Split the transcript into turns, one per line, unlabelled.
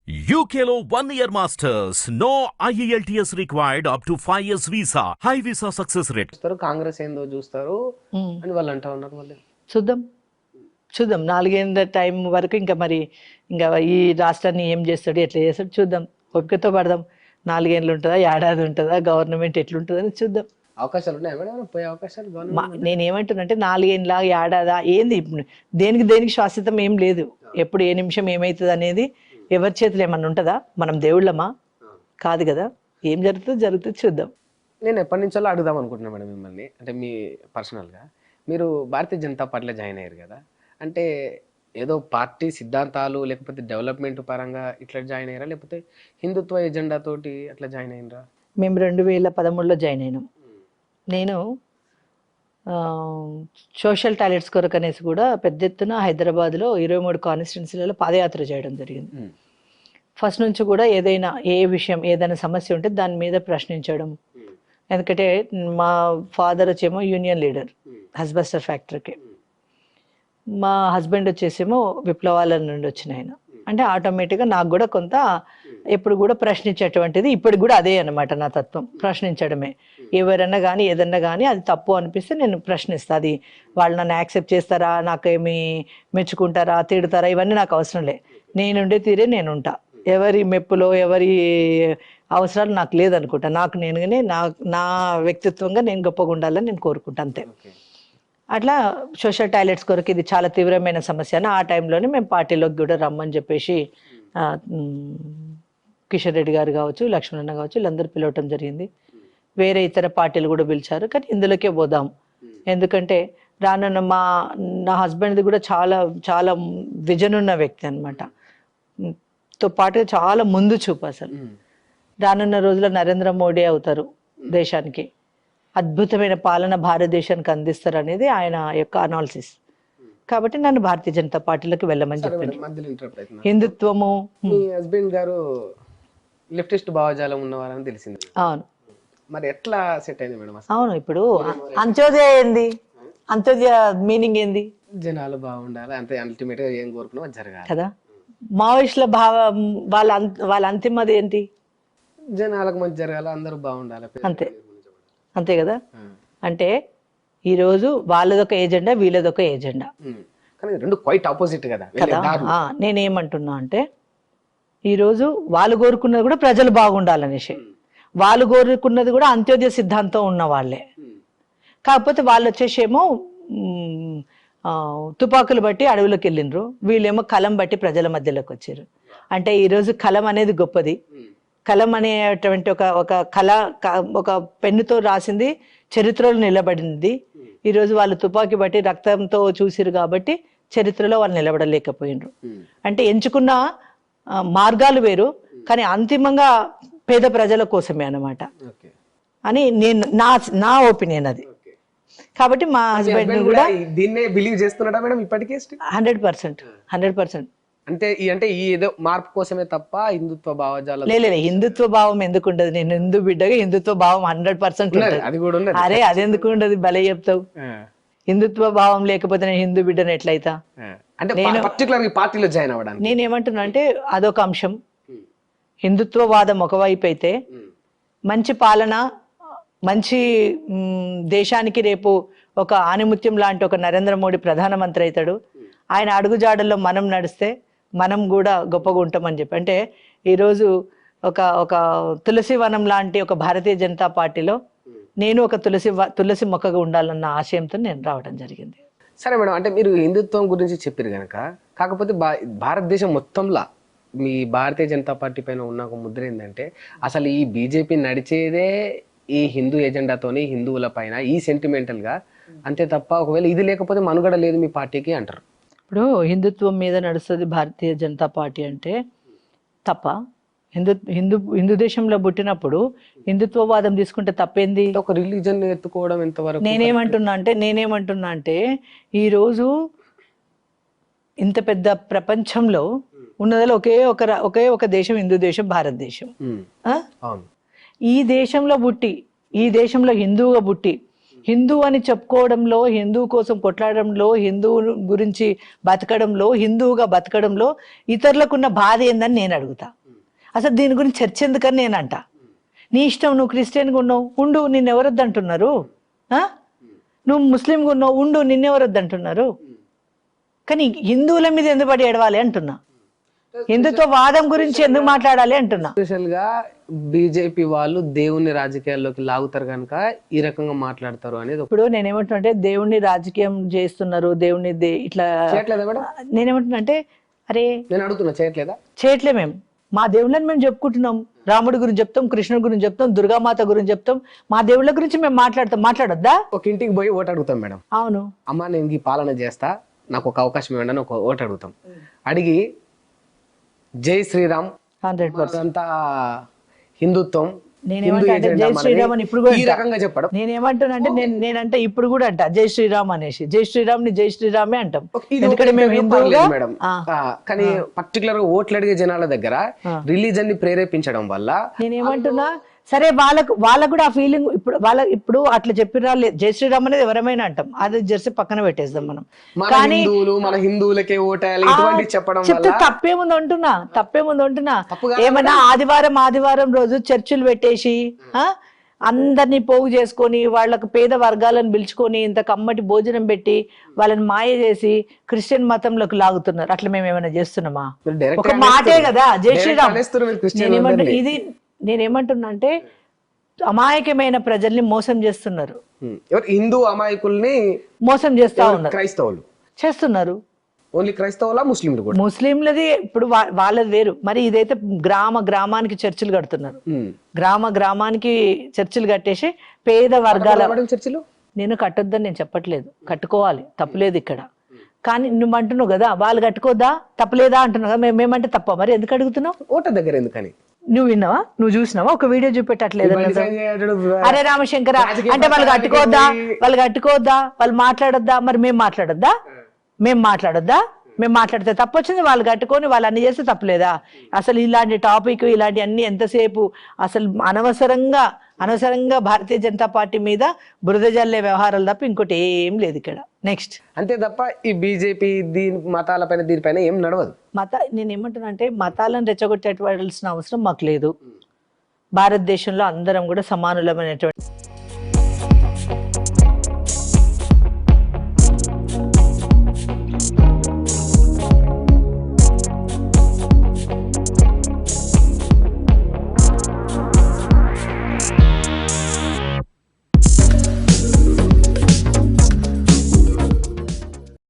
UKLO 1 year masters. No IELTS required up to 5 years visa. High visa success rate.
చూస్తారు కాంగ్రెస్ ఏందో చూస్తారు అని వాళ్ళు అంటా ఉన్నారు. మళ్ళీ
చూద్దాం చూద్దాం 4 ఏళ్ళ టైం వరకు ఇంకా ఈ రాష్ట్రాన్ని ఏం చేస్తాడు ఎట్లా చేస్తాడు చూద్దాం, ఓపికతో పడదాం. 4 ఏళ్ళు ఉంటుందా, ఏడాది ఉంటుందా, గవర్నమెంట్ ఎట్లుంటుందని చూద్దాం.
అవకాశాలు ఉన్నాయి మేడం, పోయే అవకాశాలు గవర్నమెంట్.
నేనేమంటున్నానంటే 4 ఏళ్ళ ఏడాదా ఏంది, దేనికి శాశ్వతం ఏం లేదు. ఎప్పుడు ఏ నిమిషం ఏమవుతుంది అనేది ఎవరి చేతులు ఏమన్నా ఉంటుందా? మనం దేవుళ్ళమా? కాదు కదా. ఏం జరుగుతుంది చూద్దాం.
నేను ఎప్పటి నుంచో అడుగుదాం అనుకుంటున్నాను మేడం మిమ్మల్ని, అంటే మీ పర్సనల్గా మీరు భారతీయ జనతా పార్టీలో జాయిన్ అయ్యారు కదా, అంటే ఏదో పార్టీ సిద్ధాంతాలు లేకపోతే డెవలప్మెంట్ పరంగా ఇట్లా జాయిన్ అయ్యారా, లేకపోతే హిందుత్వ ఎజెండా తోటి అట్లా జాయిన్ అయ్యారా?
మేము 2013లో జాయిన్ అయినాం. నేను సోషల్ టాయిలెట్స్ కొరకు అనేసి కూడా పెద్ద ఎత్తున హైదరాబాద్లో 23 కాన్స్టిట్యున్సీలలో పాదయాత్ర చేయడం జరిగింది. ఫస్ట్ నుంచి కూడా ఏదైనా ఏదైనా సమస్య ఉంటే దాని మీద ప్రశ్నించడం. ఎందుకంటే మా ఫాదర్ వచ్చేమో యూనియన్ లీడర్ హస్బస్టర్ ఫ్యాక్టరీకి, మా హస్బెండ్ వచ్చేసేమో విప్లవాల నుండి వచ్చిన ఆయన. అంటే ఆటోమేటిక్గా నాకు కూడా కొంత ఎప్పుడు కూడా ప్రశ్నించేటువంటిది, ఇప్పుడు కూడా అదే అనమాట నా తత్వం, ప్రశ్నించడమే. ఎవరన్నా కానీ ఏదన్నా కానీ అది తప్పు అనిపిస్తే నేను ప్రశ్నిస్తాను. అది వాళ్ళు నన్ను యాక్సెప్ట్ చేస్తారా, నాకేమి మెచ్చుకుంటారా, తిడతారా, ఇవన్నీ నాకు అవసరం లే. నేనుండే తీరే నేను ఉంటా. ఎవరి మెప్పులో ఎవరి అవసరాలు నాకు లేదనుకుంటా. నాకు నేనుగానే నా వ్యక్తిత్వంగా నేను గొప్పగా ఉండాలని నేను కోరుకుంటా, అంతే. అట్లా సోషల్ టాయిలెట్స్ కొరకు ఇది చాలా తీవ్రమైన సమస్య అని ఆ టైంలోనే మేము పార్టీలోకి కూడా రమ్మని చెప్పేసి కిషన్ రెడ్డి గారు కావచ్చు, లక్ష్మణన్న కావచ్చు, వీళ్ళందరూ పిలవటం జరిగింది. వేరే ఇతర పార్టీలు కూడా పిలిచారు, కానీ ఇందులోకే పోదాం. ఎందుకంటే రానున్న నా హస్బెండ్ది కూడా చాలా చాలా విజన్ ఉన్న వ్యక్తి అనమాట. తో పాటుగా చాలా ముందు చూపు. అసలు రానున్న రోజుల్లో నరేంద్ర మోడీ అవుతారు, దేశానికి అద్భుతమైన పాలన భారతదేశానికి అందిస్తారు అనేది ఆయన యొక్క అనాలిసిస్. కాబట్టి నన్ను భారతీయ జనతా పార్టీలోకి వెళ్ళమని చెప్పింది. హిందుత్వము,
మీ హస్బెండ్ గారు లెఫ్టిస్ట్ భావజాలం ఉన్నవారని తెలిసింది.
అవును.
మరి ఎట్లా సెట్ అయింది మేడం?
అవును. ఇప్పుడు అంత్యోదయ ఏంది, అంత్యోదయ మీనింగ్ ఏంది?
జనాలు బాగుండాలి అంతే, అల్టిమేట్ గా ఏం కోరుకున్నా జరగాలి
కదా. మావోయిస్టుల వాళ్ళ అంతిమది ఏంటి?
జనాలకు మంచి జరగాలి, అందరూ బాగుండాలి,
అంతే కదా. అంటే ఈరోజు వాళ్ళదొక ఏజెండా, వీళ్ళదొక ఏజెండా,
కానీ రెండు క్వైట్ ఆపోజిట్ కదా.
నేనేమంటున్నా అంటే ఈరోజు వాళ్ళు కోరుకున్నది కూడా ప్రజలు బాగుండాలనేసి, వాళ్ళు కోరుకున్నది కూడా అంత్యోదయ సిద్ధాంతం ఉన్న వాళ్ళే. కాకపోతే వాళ్ళు వచ్చేసేమో తుపాకులు బట్టి అడవులకు వెళ్ళిండ్రు, వీళ్ళేమో కలం బట్టి ప్రజల మధ్యలోకి వచ్చారు. అంటే ఈరోజు కలం అనేది గొప్పది. కలం అనేటువంటి ఒక కళ, ఒక పెన్నుతో రాసింది చరిత్రలో నిలబడింది. ఈరోజు వాళ్ళు తుపాకీ బట్టి రక్తంతో చూసిరు కాబట్టి చరిత్రలో వాళ్ళు నిలబడలేకపోయినరు. అంటే ఎంచుకున్న మార్గాలు వేరు, కానీ అంతిమంగా పేద ప్రజల కోసమే అన్నమాట అని నా ఒపీనియన్ అది. కాబట్టి మా హస్బెండ్ కూడా
దీన్నే బిలీవ్ చేస్తున్నాడా మేడం ఇప్పటికే?
100%.
అంటే ఈ ఏదో మార్పు కోసమే తప్ప హిందుత్వ భావజాలం
లేదు. హిందుత్వ భావం ఎందుకు ఉండదు? నేను హిందూ బిడ్డగా హిందుత్వ భావం 100%
అది కూడా ఉన్నది.
అరే అదెందుకు ఉండదు? భలే చెప్తావు. హిందుత్వ భావం లేకపోతే నేను హిందూ బిడ్డను ఎట్లయితా?
అంటే పర్టికులర్ పార్టీలో జాయిన్ అవ్వడానికి
నేనేమంటున్నా అంటే అదొక అంశం. హిందుత్వవాదం ఒకవైపు అయితే, మంచి పాలన, మంచి దేశానికి రేపు ఒక ఆణిముత్యం లాంటి ఒక నరేంద్ర మోడీ ప్రధానమంత్రి అవుతాడు. ఆయన అడుగుజాడల్లో మనం నడిస్తే మనం కూడా గొప్పగా ఉంటామని చెప్పి, అంటే ఈరోజు ఒక తులసి వనం లాంటి ఒక భారతీయ జనతా పార్టీలో నేను ఒక తులసి మొక్కగా ఉండాలన్న ఆశయంతో నేను రావడం జరిగింది.
సరే మేడం, అంటే మీరు హిందుత్వం గురించి చెప్పారు కనుక, కాకపోతే భారతదేశం మొత్తంలో మీ భారతీయ జనతా పార్టీ పైన ఉన్న ఒక ముద్ర ఏంటంటే, అసలు ఈ బీజేపీ నడిచేదే ఈ హిందూ ఎజెండాతోని, హిందువుల పైన ఈ సెంటిమెంటల్ గా అంతే తప్ప ఒకవేళ ఇది లేకపోతే మనుగడ లేదు మీ పార్టీకి అంటారు.
ఇప్పుడు హిందుత్వం మీద నడుస్తుంది భారతీయ జనతా పార్టీ అంటే తప్ప? హిందూ దేశంలో పుట్టినప్పుడు హిందుత్వవాదం తీసుకుంటే తప్పేంది?
ఒక రిలీజన్ ఎత్తుకోవడం ఎంతవరకు?
నేనేమంటున్నా అంటే ఈరోజు ఇంత పెద్ద ప్రపంచంలో ఉన్నదిలో ఒకే ఒక దేశం, హిందూ దేశం, భారతదేశం. ఈ దేశంలో పుట్టి, ఈ దేశంలో హిందువుగా పుట్టి హిందూ అని చెప్పుకోవడంలో, హిందూ కోసం కొట్లాడడంలో, హిందువు గురించి బతకడంలో, హిందువుగా బతకడంలో ఇతరులకున్న బాధ ఏందని నేను అడుగుతా. అసలు దీని గురించి చర్చ ఎందుకని నేను అంట. నీ ఇష్టం, నువ్వు క్రిస్టియన్గా ఉన్నావు ఉండు, నిన్నెవరొద్దు అంటున్నారు. నువ్వు ముస్లింగా ఉన్నావు ఉండు, నిన్నెవరొద్దు అంటున్నారు. కానీ హిందువుల మీద ఎందుకు పడి ఏడవాలి అంటున్నా. హిందుత్వ వాదం గురించి ఎందుకు మాట్లాడాలి అంటున్నా.
స్పెషల్ గా బీజేపీ వాళ్ళు దేవుణ్ణి రాజకీయాల్లోకి లాగుతారు కనుక ఈ రకంగా మాట్లాడతారు అనేది
ఇప్పుడు నేనేమంటున్నా దేవుణ్ణి రాజకీయం చేస్తున్నారు, దేవుణ్ణి ఇట్లా
చేయట్లేదా మేడం?
నేనేమంటున్నా అంటే అరే
నేను అడుగుతున్నా, చేయట్లేదా?
చేయట్లే. మేము మా దేవుళ్ళని మేము చెప్పుకుంటున్నాం. రాముడి గురించి చెప్తాం, కృష్ణుడి గురించి చెప్తాం, దుర్గామాత గురించి చెప్తాం. మా దేవుళ్ళ గురించి మేము మాట్లాడొద్దా?
ఒక ఇంటికి పోయి ఓటు అడుగుతాం మేడం.
అవును.
అమ్మ నేను ఈ పాలన చేస్తా, నాకు ఒక అవకాశం ఇవ్వండి అని ఒక ఓటు అడుగుతాం. అడిగి జై శ్రీరామ్
100%
అంతా హిందుత్వం,
నేనేమంటా అంటే జై శ్రీరామ్ అని ఇప్పుడు కూడా
ఈ రకంగా చెప్పడం.
నేనేమంటున్నా అంటే నేనంటే ఇప్పుడు కూడా అంట జై శ్రీరామ్ అనేసి, జై శ్రీరామ్ ని జై శ్రీరామే అంటాం.
ఇది
ఎందుకంటే మేము హిందువుగా
మేడం. కానీ పర్టికులర్ గా ఓట్లు అడిగే జనాల దగ్గర రిలీజన్ ని ప్రేరేపించడం వల్ల
నేనేమంటున్నా సరే వాళ్ళకు కూడా ఆ ఫీలింగ్ ఇప్పుడు అట్లా చెప్పిరా జై శ్రీరామ్ అనేది ఎవరమైనా అంటాం, అది జెర్సీ పక్కన పెట్టేద్దాం మనం. కానీ
మన హిందువులకే ఓటేయాలి ఇటువంటి చెప్పడం
చెప్తే తప్పేముంది అంటున్నా. ఏమన్నా ఆదివారం రోజు చర్చిలు పెట్టేసి అందరినీ పోగు చేసుకొని వాళ్ళకు పేద వర్గాలను పిలుచుకొని ఇంత కమ్మటి భోజనం పెట్టి వాళ్ళని మాయ చేసి క్రిస్టియన్ మతంలోకి లాగుతున్నారు. అట్లా మేము ఏమైనా చేస్తున్నామా? ఒక మాటే కదా జై శ్రీరామ్. ఇది నేనేమంటున్నా అంటే అమాయకమైన ప్రజల్ని మోసం చేస్తున్నారు.
హిందూ అమాయకుల్ని
మోసం చేస్తా ఉన్నారు.
క్రైస్తవులు
చేస్తున్నారు.
ఓన్లీ క్రైస్తవులా? ముస్లింలు కూడా?
ముస్లింలది ఇప్పుడు వాళ్ళది వేరు. మరి ఇదైతే గ్రామానికి చర్చిలు కడుతున్నారు. గ్రామానికి చర్చిలు కట్టేసి పేద వర్గాల
చర్చిలు
నేను కట్టొద్దని నేను చెప్పట్లేదు, కట్టుకోవాలి, తప్పులేదు ఇక్కడ. కానీ నువ్వు అంటున్నావు కదా వాళ్ళు కట్టుకోద్దా, తప్పలేదా అంటున్నావు కదా. మేమంటే తప్ప, మరి ఎందుకు అడుగుతున్నావు?
ఓట దగ్గర ఎందుకని?
నువ్వు విన్నావా? నువ్వు చూసినావా? ఒక వీడియో చూపెట్టట్లేదు. అరే రామశంకర అంటే వాళ్ళు కట్టుకోవద్దా, వాళ్ళు మాట్లాడొద్దా? మరి మేము మాట్లాడొద్దా? మేము మాట్లాడితే తప్పొచ్చింది, వాళ్ళు కట్టుకొని వాళ్ళు అన్ని చేస్తే తప్పలేదా? అసలు ఇలాంటి టాపిక్ ఇలాంటి అన్ని ఎంతసేపు అసలు అనవసరంగా భారతీయ జనతా పార్టీ మీద బురద జల్లే వ్యవహారాలు తప్ప ఇంకోటి ఏం లేదు ఇక్కడ. నెక్స్ట్
అంతే తప్ప ఈ బీజేపీ దీనిపైన ఏం నడవదు.
నేనేమంటున్నా అంటే మతాలను రెచ్చగొట్టేటవలసిన అవసరం మాకు లేదు. భారతదేశంలో అందరం కూడా సమానులమైనటువంటి